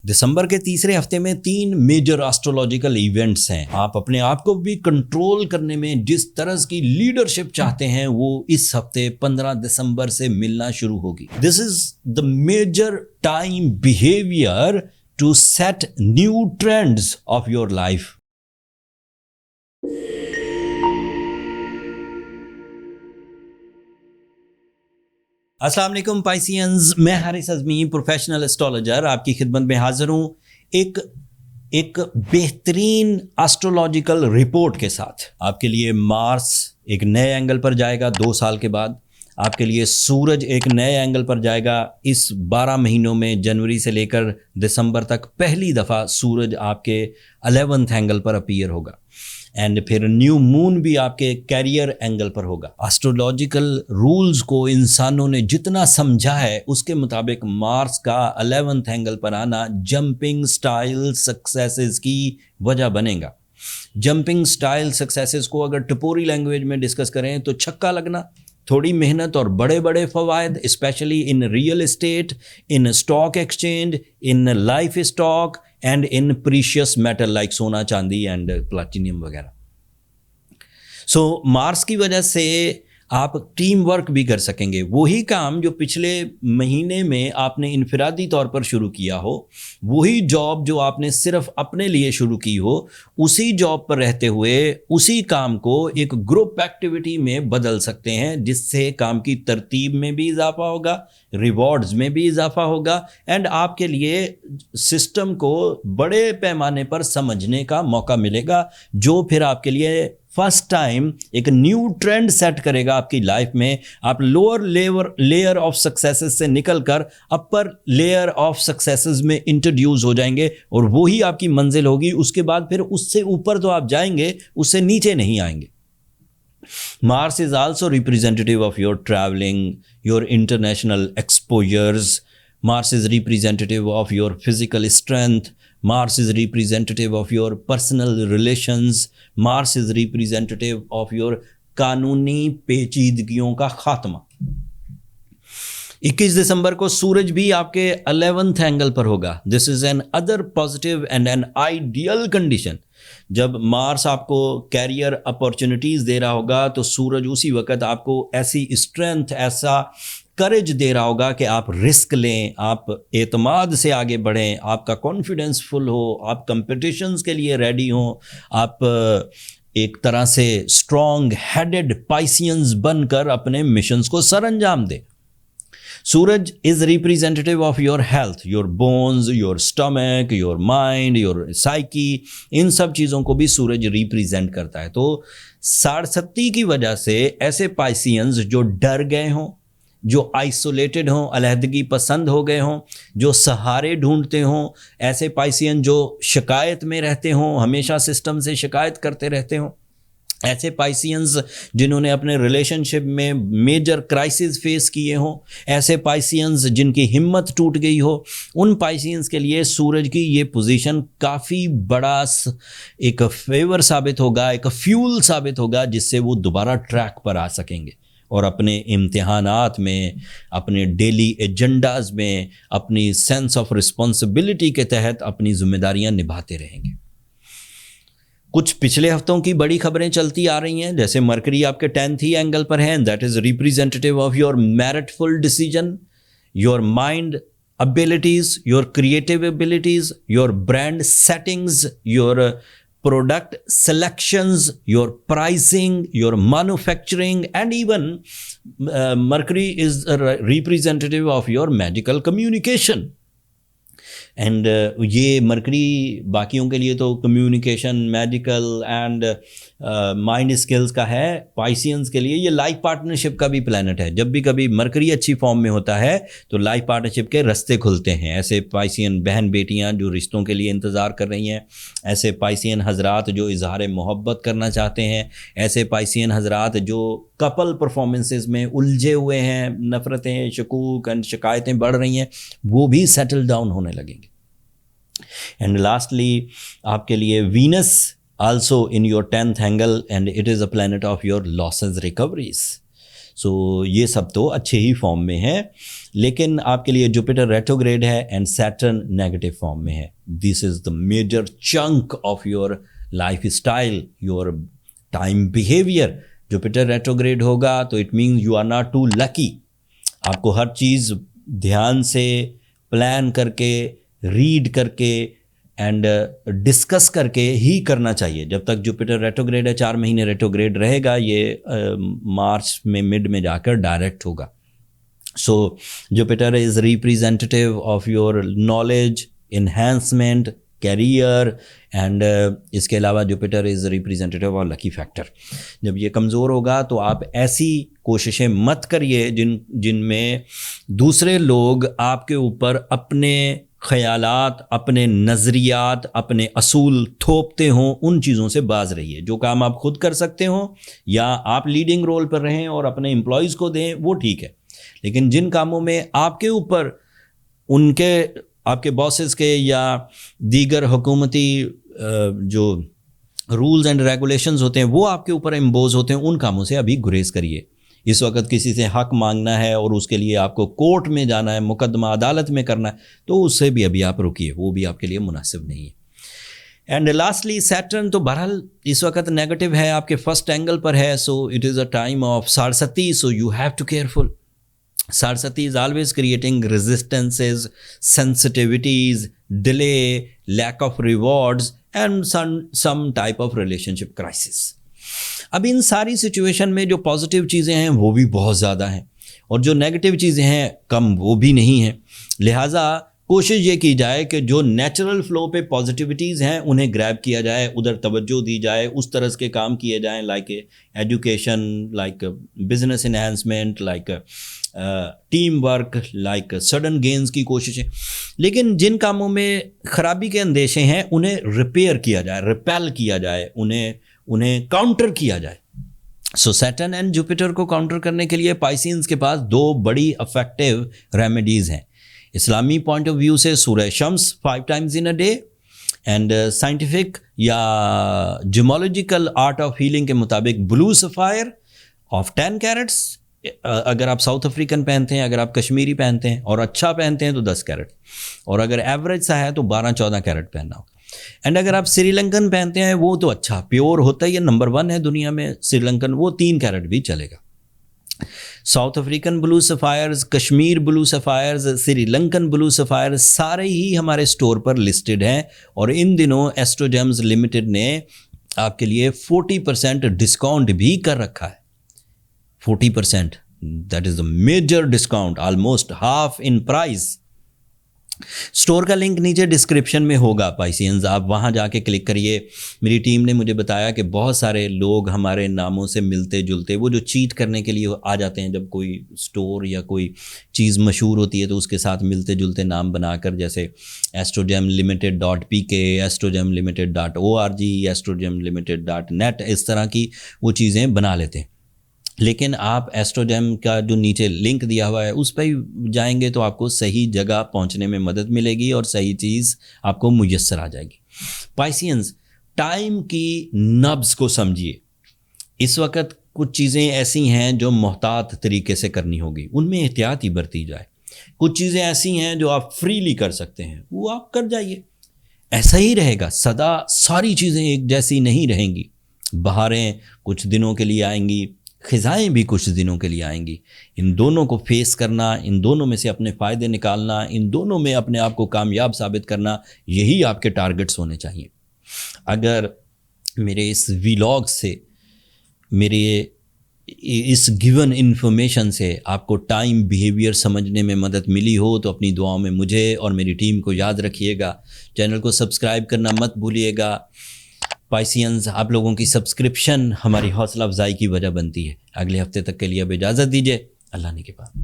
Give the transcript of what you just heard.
دسمبر کے تیسرے ہفتے میں 3 میجر ایسٹرولوجیکل ایونٹس ہیں. آپ اپنے آپ کو بھی کنٹرول کرنے میں جس طرز کی لیڈرشپ چاہتے ہیں وہ اس ہفتے 15 دسمبر سے ملنا شروع ہوگی. This is the major time behaviour to set new trends of your life. السلام علیکم پائسینز، میں حارث اعظمی پروفیشنل اسٹرالوجر آپ کی خدمت میں حاضر ہوں ایک بہترین ایسٹرولوجیکل رپورٹ کے ساتھ. آپ کے لیے مارس ایک نئے اینگل پر جائے گا 2 سال کے بعد. آپ کے لیے سورج ایک نئے اینگل پر جائے گا. اس 12 مہینوں میں جنوری سے لے کر دسمبر تک پہلی دفعہ سورج آپ کے 11th اینگل پر اپیئر ہوگا. اینڈ پھر نیو مون بھی آپ کے کیریئر اینگل پر ہوگا. ایسٹرولوجیکل رولز کو انسانوں نے جتنا سمجھا ہے اس کے مطابق مارس کا 11th اینگل پر آنا جمپنگ سٹائل سکسیسز کی وجہ بنے گا. جمپنگ سٹائل سکسیسز کو اگر ٹپوری لینگویج میں ڈسکس کریں تو چھکا لگنا، تھوڑی محنت اور بڑے بڑے فوائد، especially in real estate, in stock exchange, in life stock and in precious metal like سونا، چاندی اینڈ پلاٹینیم وغیرہ. سو مارس کی وجہ سے آپ ٹیم ورک بھی کر سکیں گے. وہی کام جو پچھلے مہینے میں آپ نے انفرادی طور پر شروع کیا ہو، وہی جاب جو آپ نے صرف اپنے لیے شروع کی ہو، اسی جاب پر رہتے ہوئے اسی کام کو ایک گروپ ایکٹیویٹی میں بدل سکتے ہیں، جس سے کام کی ترتیب میں بھی اضافہ ہوگا، ریوارڈز میں بھی اضافہ ہوگا، اینڈ آپ کے لیے سسٹم کو بڑے پیمانے پر سمجھنے کا موقع ملے گا، جو پھر آپ کے لیے فرسٹ ٹائم ایک نیو ٹرینڈ سیٹ کرے گا آپ کی لائف میں. آپ لوور لیئر آف سکسیسز سے نکل کر اپر لیئر آف سکسیسز میں انٹروڈیوس ہو جائیں گے، اور وہی آپ کی منزل ہوگی. اس کے بعد پھر اس سے اوپر تو آپ جائیں گے، اس سے نیچے نہیں آئیں گے. Mars is also representative of your traveling, your international exposures. Mars is representative of your physical strength. Mars is representative of your personal relations. Mars is representative of your قانونی پیچیدگیوں کا خاتمہ. 21 دسمبر کو سورج بھی آپ کے 11th اینگل پر ہوگا. This is an other positive and an ideal condition. جب مارس آپ کو کیریئر اپارچونیٹیز دے رہا ہوگا تو سورج اسی وقت آپ کو ایسی اسٹرینتھ، ایسا کریج دے رہا ہوگا کہ آپ رسک لیں، آپ اعتماد سے آگے بڑھیں، آپ کا کانفیڈنس فل ہو، آپ کمپٹیشنز کے لیے ریڈی ہوں، آپ ایک طرح سے اسٹرانگ ہیڈڈ پائسینز بن کر اپنے مشنز کو سر انجام دیں. سورج is representative of your health, your bones, your stomach, your mind, your psyche. ان سب چیزوں کو بھی سورج ریپریزنٹ کرتا ہے. تو 67 کی وجہ سے ایسے پائسینز جو ڈر گئے ہوں، جو آئسولیٹڈ ہوں، علیحدگی پسند ہو گئے ہوں، جو سہارے ڈھونڈتے ہوں، ایسے پائسین جو شکایت میں رہتے ہوں، ہمیشہ سسٹم سے شکایت کرتے رہتے ہوں، ایسے پائسینز جنہوں نے اپنے ریلیشن شپ میں میجر کرائسس فیس کیے ہوں، ایسے پائسینز جن کی ہمت ٹوٹ گئی ہو، ان پائسینز کے لیے سورج کی یہ پوزیشن کافی بڑا ایک فیور ثابت ہوگا، ایک فیول ثابت ہوگا، جس سے وہ دوبارہ ٹریک پر آ سکیں گے اور اپنے امتحانات میں، اپنے ڈیلی ایجنڈاز میں، اپنی سینس آف رسپانسبلٹی کے تحت اپنی ذمہ داریاں نبھاتے رہیں گے. کچھ پچھلے ہفتوں کی بڑی خبریں چلتی آ رہی ہیں، جیسے مرکری آپ کے 10th ہی اینگل پر ہیں. That is representative of your meritful decision, your mind abilities, your creative abilities, your brand settings, your product selections, your pricing, your manufacturing, and even Mercury is a representative of your magical communication. And یہ mercury باقیوں کے لیے تو communication, medical and mind skills کا ہے. پائسینز کے لیے یہ لائف پارٹنرشپ کا بھی پلانٹ ہے. جب بھی کبھی مرکری اچھی فارم میں ہوتا ہے تو لائف پارٹنرشپ کے رستے کھلتے ہیں. ایسے پائسین بہن بیٹیاں جو رشتوں کے لیے انتظار کر رہی ہیں، ایسے پائسین حضرات جو اظہار محبت کرنا چاہتے ہیں، ایسے پائسین حضرات جو کپل پرفارمنسز میں الجھے ہوئے ہیں، نفرتیں، شکوک اینڈ شکایتیں بڑھ رہی ہیں، وہ بھی سیٹل ڈاؤن ہونے لگیں گے. اینڈ لاسٹلی آپ کے لیے Venus also in your 10th angle and it is a planet of your losses recoveries. So یہ سب تو اچھے ہی فارم میں ہے، لیکن آپ کے لیے جوپیٹر ریٹروگریڈ ہے اینڈ سیٹرن نیگیٹو فارم میں ہے. This is the major chunk of your life style, your time behaviour. Jupiter retrograde ہوگا تو it means you are not too lucky. آپ کو ہر چیز دھیان سے پلان کر کے، ریڈ کر کے اینڈ ڈسکس کر کے ہی کرنا چاہیے. جب تک جوپیٹر ریٹروگریڈ ہے 4 مہینے ریٹروگریڈ رہے گا، یہ مارچ میں مڈ میں جا کر ڈائریکٹ ہوگا. So Jupiter is representative of your knowledge enhancement career and اس کے علاوہ Jupiter is representative of lucky factor. جب یہ کمزور ہوگا تو آپ ایسی کوششیں مت کریے جن میں دوسرے لوگ آپ کے اوپر اپنے خیالات، اپنے نظریات، اپنے اصول تھوپتے ہوں. ان چیزوں سے باز رہیے. جو کام آپ خود کر سکتے ہوں یا آپ لیڈنگ رول پر رہیں اور اپنے امپلائیز کو دیں وہ ٹھیک ہے، لیکن جن کاموں میں آپ کے اوپر ان کے، آپ کے باسز کے یا دیگر حکومتی جو رولز اینڈ ریگولیشنز ہوتے ہیں وہ آپ کے اوپر امبوز ہوتے ہیں، ان کاموں سے ابھی گریز کریے. اس وقت کسی سے حق مانگنا ہے اور اس کے لیے آپ کو کورٹ میں جانا ہے، مقدمہ عدالت میں کرنا ہے، تو اس سے بھی ابھی آپ رکیے، وہ بھی آپ کے لیے مناسب نہیں ہے. اینڈ لاسٹلی سیٹرن تو بہرحال اس وقت نیگیٹو ہے، آپ کے فرسٹ اینگل پر ہے. So it is a time of Sarsati, so you have to careful. Sarsati is always creating resistances, sensitivities, delay, lack of rewards and some type of relationship crisis. اب ان ساری سچویشن میں جو positive چیزیں ہیں وہ بھی بہت زیادہ ہیں اور جو نیگیٹو چیزیں ہیں کم وہ بھی نہیں ہیں. لہٰذا کوشش یہ کی جائے کہ جو نیچرل فلو پہ پازیٹیوٹیز ہیں انہیں گریب کیا جائے، ادھر توجہ دی جائے، اس طرح کے کام کیے جائیں like education, like business enhancement, like team work, like sudden gains کی کوششیں. لیکن جن کاموں میں خرابی کے اندیشے ہیں انہیں ریپیئر کیا جائے، ریپیل کیا جائے، انہیں کاؤنٹر کیا جائے. سو سیٹرن اینڈ جوپیٹر کو کاؤنٹر کرنے کے لیے پائسینز کے پاس 2 بڑی افیکٹو ریمیڈیز ہیں. اسلامی پوائنٹ آف ویو سے سورہ شمس 5 times in a day and scientific یا جیمولوجیکل آرٹ آف ہیلنگ کے مطابق بلو سفائر آف 10 carats. اگر آپ ساؤتھ افریقن پہنتے ہیں، اگر آپ کشمیری پہنتے ہیں اور اچھا پہنتے ہیں تو 10 carat، اور اگر ایوریج سا ہے تو 12-14 carat پہننا ہوگا. اینڈ اگر آپ سری لنکن پہنتے ہیں وہ تو اچھا پیور ہوتا ہے، یہ نمبر 1 ہے دنیا میں سری لنکن، وہ 3 carat بھی چلے گا. ساؤتھ افریقن بلو سفائرز، کشمیر بلو سفائرز، سری لنکن بلو سفائرز سارے ہی ہمارے سٹور پر لسٹڈ ہیں. اور ان دنوں ایسٹرو جیمز لمیٹڈ نے آپ کے لیے 40% ڈسکاؤنٹ بھی کر رکھا ہے. 40%، that is a major discount, almost half in price. Store کا لنک نیچے ڈسکرپشن میں ہوگا پائسینز، آپ وہاں جا کے کلک کریے. میری ٹیم نے مجھے بتایا کہ بہت سارے لوگ ہمارے ناموں سے ملتے جلتے، وہ جو چیٹ کرنے کے لیے آ جاتے ہیں، جب کوئی اسٹور یا کوئی چیز مشہور ہوتی ہے تو اس کے ساتھ ملتے جلتے نام بنا کر، جیسے astrogem.limited.pk، astrogem.limited.org، astrogem.limited.net، اس طرح کی وہ چیزیں بنا لیتے ہیں. لیکن آپ ایسٹروجیم کا جو نیچے لنک دیا ہوا ہے اس پہ جائیں گے تو آپ کو صحیح جگہ پہنچنے میں مدد ملے گی اور صحیح چیز آپ کو میسر آ جائے گی. پائسینز، ٹائم کی نبض کو سمجھیے. اس وقت کچھ چیزیں ایسی ہیں جو محتاط طریقے سے کرنی ہوگی، ان میں احتیاط ہی برتی جائے. کچھ چیزیں ایسی ہیں جو آپ فریلی کر سکتے ہیں، وہ آپ کر جائیے. ایسا ہی رہے گا، سدا ساری چیزیں ایک جیسی نہیں رہیں گی. بہاریں کچھ دنوں کے لیے آئیں گی، خزائیں بھی کچھ دنوں کے لیے آئیں گی. ان دونوں کو فیس کرنا، ان دونوں میں سے اپنے فائدے نکالنا، ان دونوں میں اپنے آپ کو کامیاب ثابت کرنا، یہی آپ کے ٹارگٹس ہونے چاہیے. اگر میرے اس ویلاگ سے، میرے اس گیون انفارمیشن سے آپ کو ٹائم بیہیویئر سمجھنے میں مدد ملی ہو تو اپنی دعاؤں میں مجھے اور میری ٹیم کو یاد رکھیے گا. چینل کو سبسکرائب کرنا مت بھولیے گا. پائسینز، آپ لوگوں کی سبسکرپشن ہماری حوصلہ افزائی کی وجہ بنتی ہے. اگلے ہفتے تک کے لیے اب اجازت دیجیے. اللہ نے کے بعد.